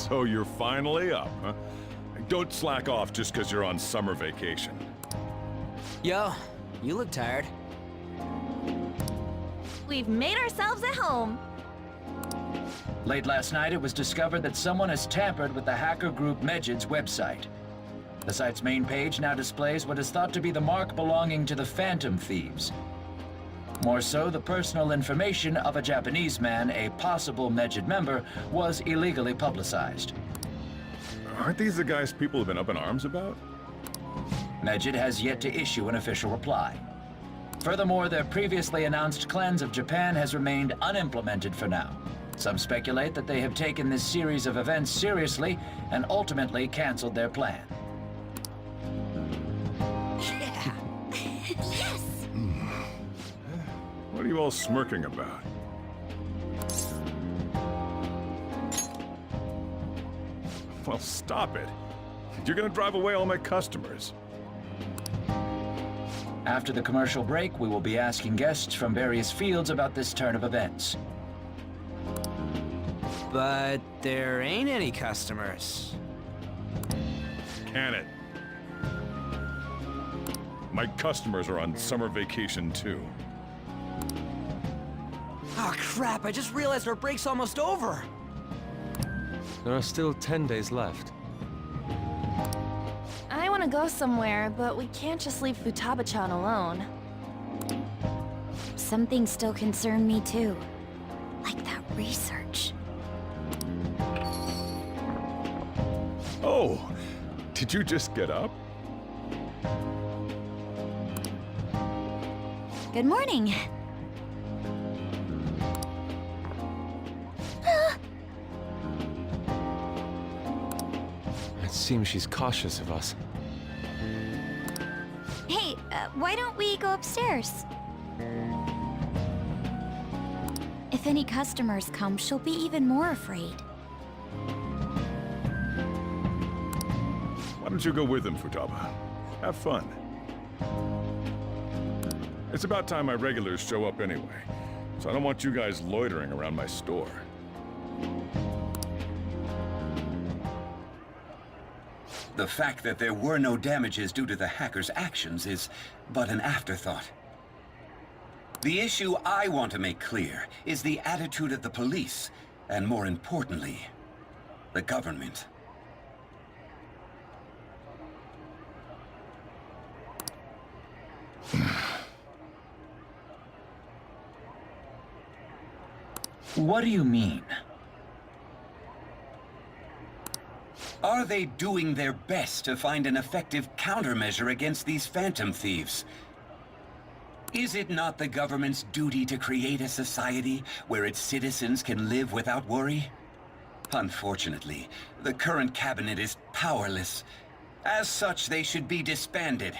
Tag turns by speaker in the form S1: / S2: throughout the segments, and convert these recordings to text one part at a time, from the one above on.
S1: So you're finally up, huh? Don't slack off just because you're on summer vacation.
S2: Yo, you look tired.
S3: We've made ourselves at home.
S4: Late last night, it was discovered that someone has tampered with the hacker group Mejid's website. The site's main page now displays what is thought to be the mark belonging to the Phantom Thieves. More so, the personal information of a Japanese man, a possible Mejid member, was illegally publicized.
S1: Aren't these the guys people have been up in arms about?
S4: Mejid has yet to issue an official reply. Furthermore, their previously announced cleanse of Japan has remained unimplemented for now. Some speculate that they have taken this series of events seriously and ultimately canceled their plan.
S3: Yeah. Yes!
S1: What are you all smirking about? Well, stop it. You're gonna drive away all my customers.
S4: After the commercial break, we will be asking guests from various fields about this turn of events.
S2: But there ain't any customers.
S1: Can it? My customers are on summer vacation too.
S2: Oh crap, I just realized our break's almost over.
S5: There are still 10 days left.
S3: I want to go somewhere, but we can't just leave Futaba-chan alone.
S6: Some things still concern me too. Like that research.
S1: Oh, did you just get up?
S6: Good morning.
S5: It seems she's cautious of us.
S6: Hey, why don't we go upstairs? If any customers come, she'll be even more afraid.
S1: Why don't you go with them, Futaba? Have fun. It's about time my regulars show up anyway, so I don't want you guys loitering around my store.
S7: The fact that there were no damages due to the hackers' actions is but an afterthought. The issue I want to make clear is the attitude of the police, and more importantly, the government.
S4: What do you mean?
S7: Are they doing their best to find an effective countermeasure against these Phantom Thieves? Is it not the government's duty to create a society where its citizens can live without worry? Unfortunately, the current cabinet is powerless. As such, they should be disbanded.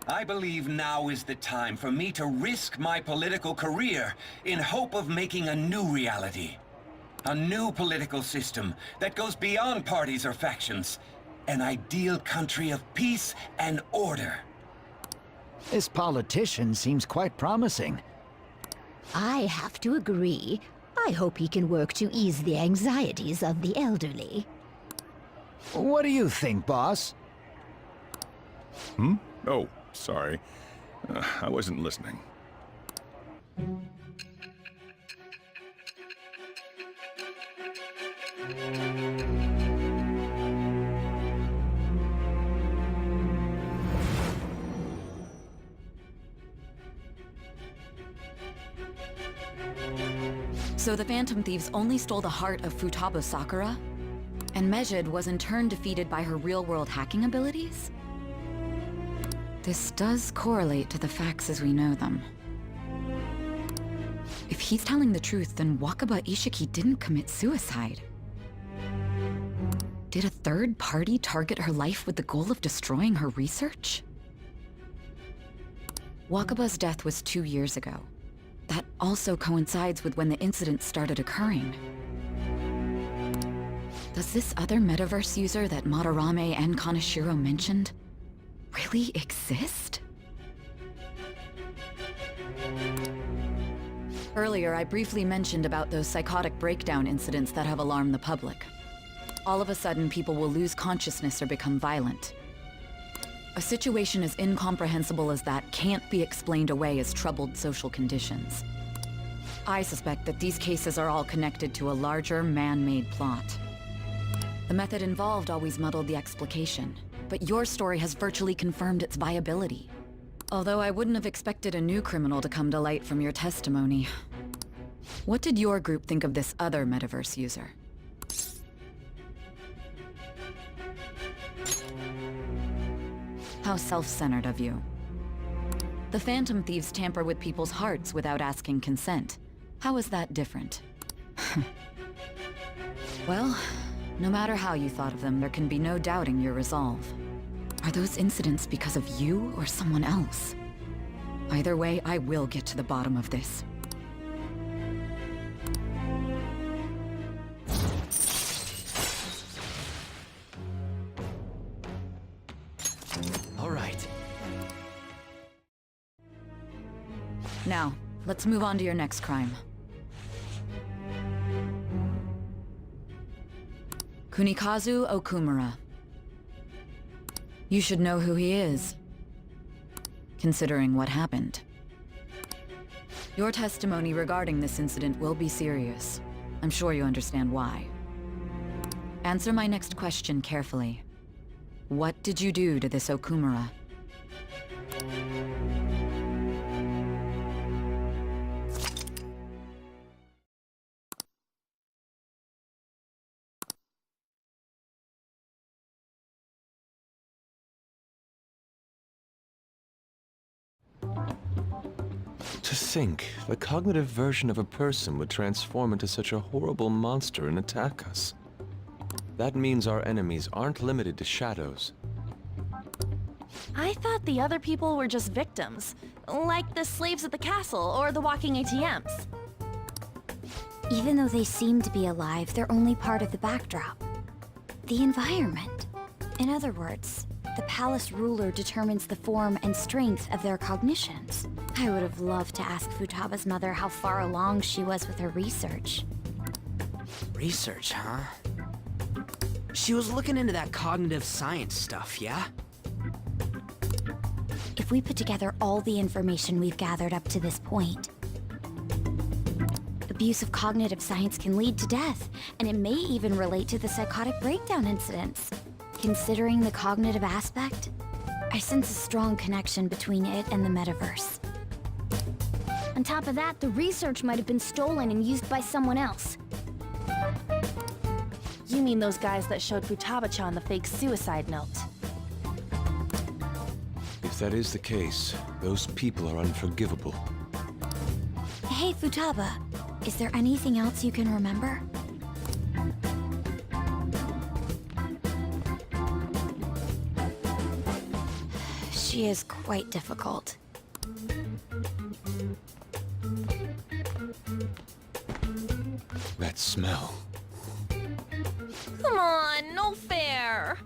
S7: I believe now is the time for me to risk my political career in hope of making a new reality. A new political system that goes beyond parties or factions. An ideal country of peace and order.
S8: This politician seems quite promising.
S9: I have to agree. I hope he can work to ease the anxieties of the elderly.
S8: What do you think, boss?
S1: Oh, sorry. I wasn't listening.
S10: So the Phantom Thieves only stole the heart of Futaba Sakura? And Mejid was in turn defeated by her real-world hacking abilities? This does correlate to the facts as we know them. If he's telling the truth, then Wakaba Ishiki didn't commit suicide. Did a third party target her life with the goal of destroying her research? Wakaba's death was 2 years ago. That also coincides with when the incident started occurring. Does this other metaverse user that Madarame and Kaneshiro mentioned really exist? Earlier, I briefly mentioned about those psychotic breakdown incidents that have alarmed the public. all of a sudden people will lose consciousness or become violent. A situation as incomprehensible as that can't be explained away as troubled social conditions. I suspect that these cases are all connected to a larger, man-made plot. The method involved always muddled the explication, but your story has virtually confirmed its viability. Although I wouldn't have expected a new criminal to come to light from your testimony. What did your group think of this other metaverse user? How self-centered of you. The Phantom Thieves tamper with people's hearts without asking consent. How is that different? Well, no matter how you thought of them, there can be no doubting your resolve. Are those incidents because of you or someone else? Either way, I will get to the bottom of this.
S2: All right.
S10: Now, let's move on to your next crime. Kunikazu Okumura. You should know who he is, considering what happened. Your testimony regarding this incident will be serious. I'm sure you understand why. Answer my next question carefully. What did you do to this Okumura?
S5: To think the cognitive version of a person would transform into such a horrible monster and attack us. That means our enemies aren't limited to shadows.
S3: I thought the other people were just victims, like the slaves at the castle or the walking ATMs.
S6: Even though they seem to be alive, they're only part of the backdrop. The environment. In other words, the palace ruler determines the form and strength of their cognitions. I would have loved to ask Futaba's mother how far along she was with her research.
S2: Research, huh? She was looking into that cognitive science stuff, yeah?
S6: If we put together all the information we've gathered up to this point, abuse of cognitive science can lead to death, and it may even relate to the psychotic breakdown incidents. Considering the cognitive aspect, I sense a strong connection between it and the metaverse. On top of that, the research might have been stolen and used by someone else.
S3: You mean those guys that showed Futaba-chan the fake suicide note?
S5: If that is the case, those people are unforgivable.
S6: Hey, Futaba, is there anything else you can remember? She is quite difficult.
S5: That smell.
S3: Come on, no fair!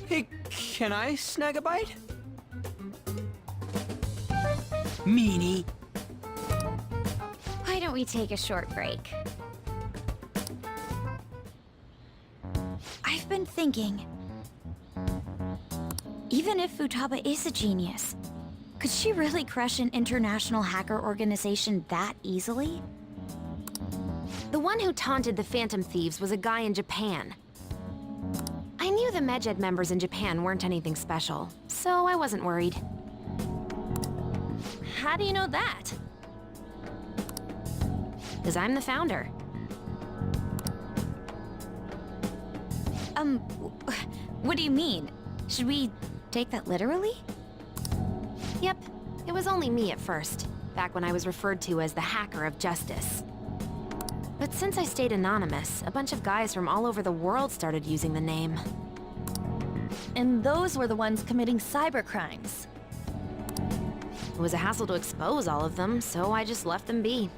S2: Hey, can I snag a bite? Meanie.
S6: Why don't we take a short break? I've been thinking, even if Futaba is a genius, could she really crush an international hacker organization that easily?
S11: The one who taunted the Phantom Thieves was a guy in Japan. I knew the Medjed members in Japan weren't anything special, so I wasn't worried.
S3: How do you know that?
S11: Because I'm the founder.
S6: What do you mean? Should we take that literally?
S11: Yep, it was only me at first, back when I was referred to as the Hacker of Justice. But since I stayed anonymous, a bunch of guys from all over the world started using the name.
S3: And those were the ones committing cybercrimes.
S11: It was a hassle to expose all of them, so I just left them be.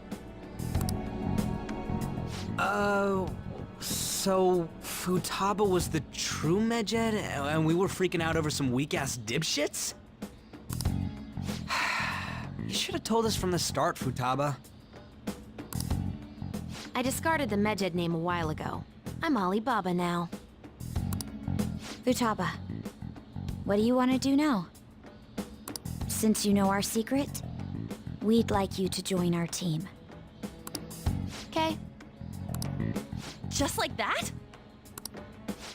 S2: So Futaba was the true Medjed, and we were freaking out over some weak-ass dipshits? You should have told us from the start, Futaba.
S11: I discarded the Medjed name a while ago. I'm Alibaba now.
S6: Futaba, what do you want to do now? Since you know our secret, we'd like you to join our team.
S11: Okay.
S3: Just like that?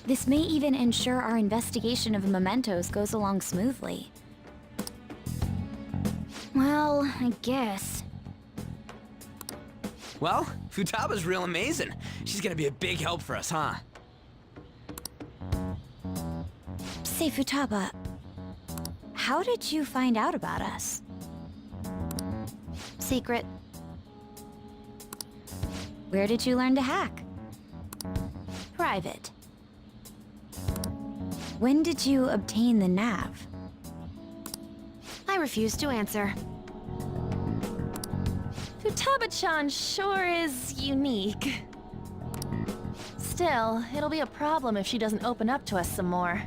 S6: This may even ensure our investigation of mementos goes along smoothly. Well, I guess.
S2: Well, Futaba's real amazing. She's gonna be a big help for us, huh?
S6: Say, Futaba, how did you find out about us?
S11: Secret.
S6: Where did you learn to hack?
S11: Private.
S6: When did you obtain the nav?
S11: I refuse to answer.
S3: Futaba-chan sure is unique. Still, it'll be a problem if she doesn't open up to us some more.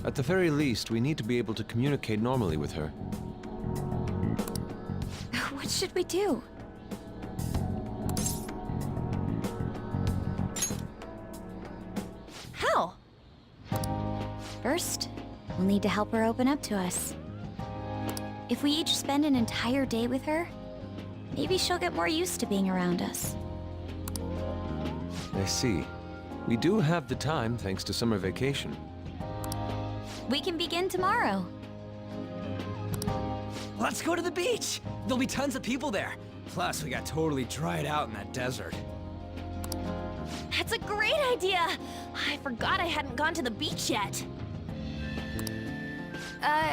S5: At the very least, we need to be able to communicate normally with her.
S6: What should we do?
S3: How?
S6: First, we'll need to help her open up to us. If we each spend an entire day with her, maybe she'll get more used to being around us.
S5: I see. We do have the time thanks to summer vacation.
S6: We can begin tomorrow.
S2: Let's go to the beach! There'll be tons of people there. Plus, we got totally dried out in that desert.
S3: That's a great idea! I forgot I hadn't gone to the beach yet.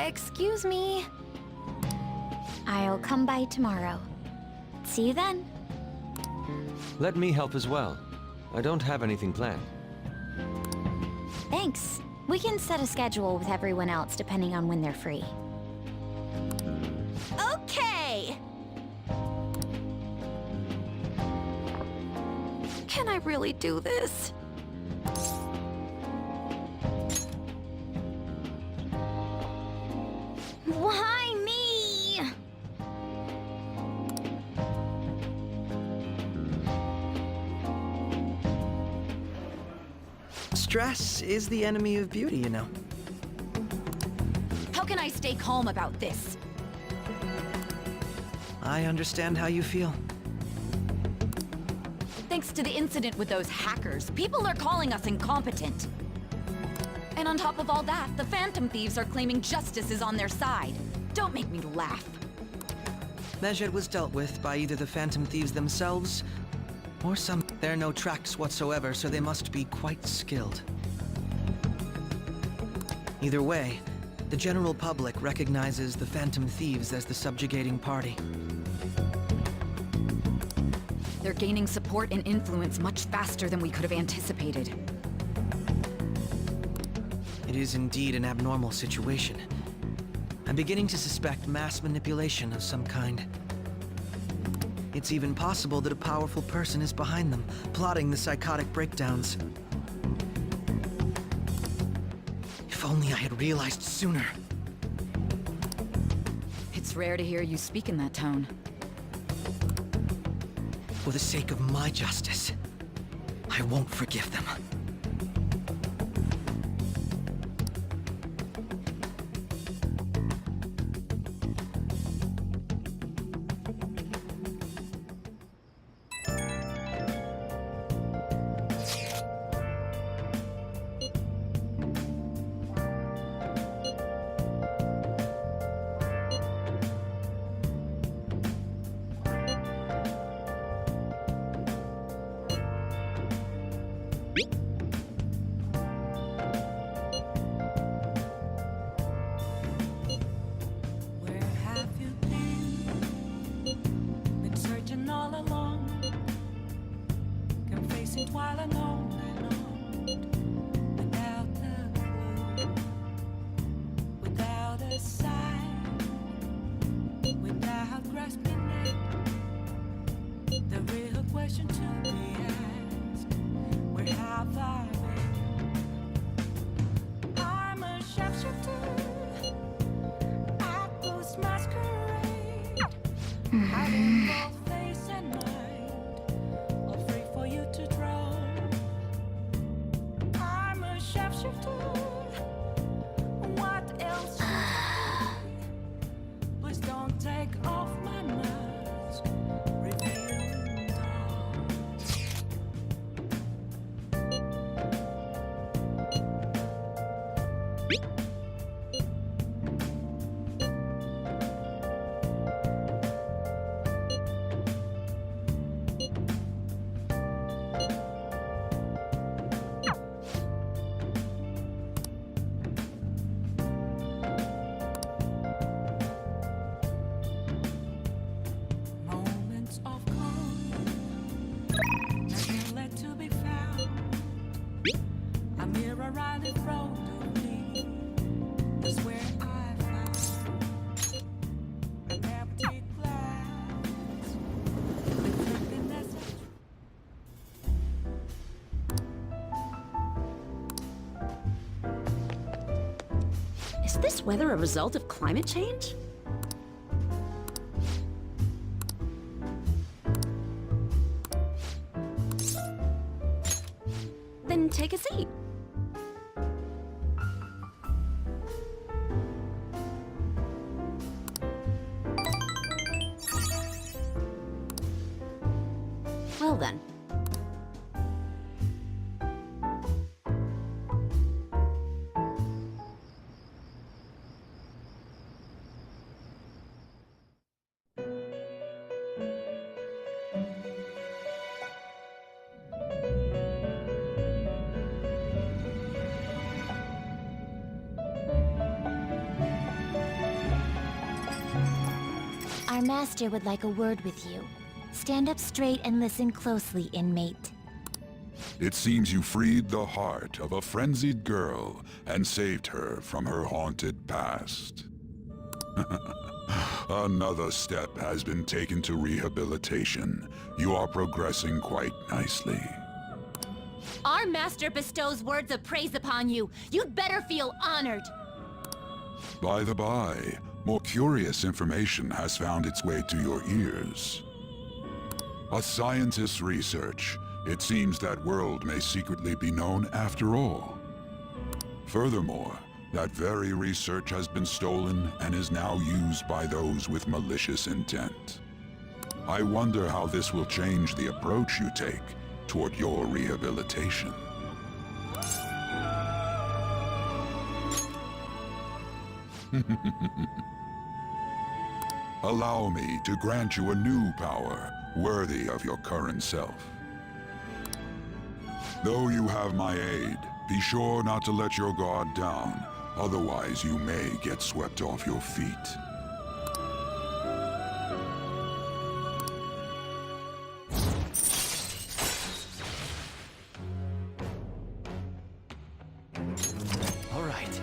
S11: Excuse me?
S6: I'll come by tomorrow. See you then.
S5: Let me help as well. I don't have anything planned.
S6: Thanks. We can set a schedule with everyone else depending on when they're free.
S3: Okay!
S10: Can I really do this?
S6: Why me?
S2: Stress is the enemy of beauty, you know.
S10: How can I stay calm about this?
S2: I understand how you feel.
S10: Thanks to the incident with those hackers, people are calling us incompetent. And on top of all that, the Phantom Thieves are claiming justice is on their side. Don't make me laugh.
S12: Medjed was dealt with by either the Phantom Thieves themselves, or some... There are no tracks whatsoever, so they must be quite skilled. Either way, the general public recognizes the Phantom Thieves as the subjugating party.
S10: They're gaining support and influence much faster than we could have anticipated.
S12: It is indeed an abnormal situation. I'm beginning to suspect mass manipulation of some kind. It's even possible that a powerful person is behind them, plotting the psychotic breakdowns. If only I had realized sooner.
S10: It's rare to hear you speak in that tone.
S12: For the sake of my justice, I won't forgive them.
S11: Face and mind, all free for you to draw.
S13: Is this weather a result of climate change? Then take a seat. Well then.
S6: Our master would like a word with you. Stand up straight and listen closely, inmate.
S14: It seems you freed the heart of a frenzied girl and saved her from her haunted past. Another step has been taken to rehabilitation. You are progressing quite nicely.
S15: Our master bestows words of praise upon you. You'd better feel honored.
S14: By the by, more curious information has found its way to your ears. A scientist's research. It seems that world may secretly be known after all. Furthermore, that very research has been stolen and is now used by those with malicious intent. I wonder how this will change the approach you take toward your rehabilitation. Allow me to grant you a new power worthy of your current self. Though you have my aid, be sure not to let your guard down, otherwise you may get swept off your feet.
S12: All right.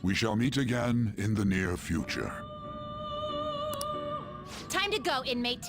S14: We shall meet again in the near future.
S15: Time to go, inmate.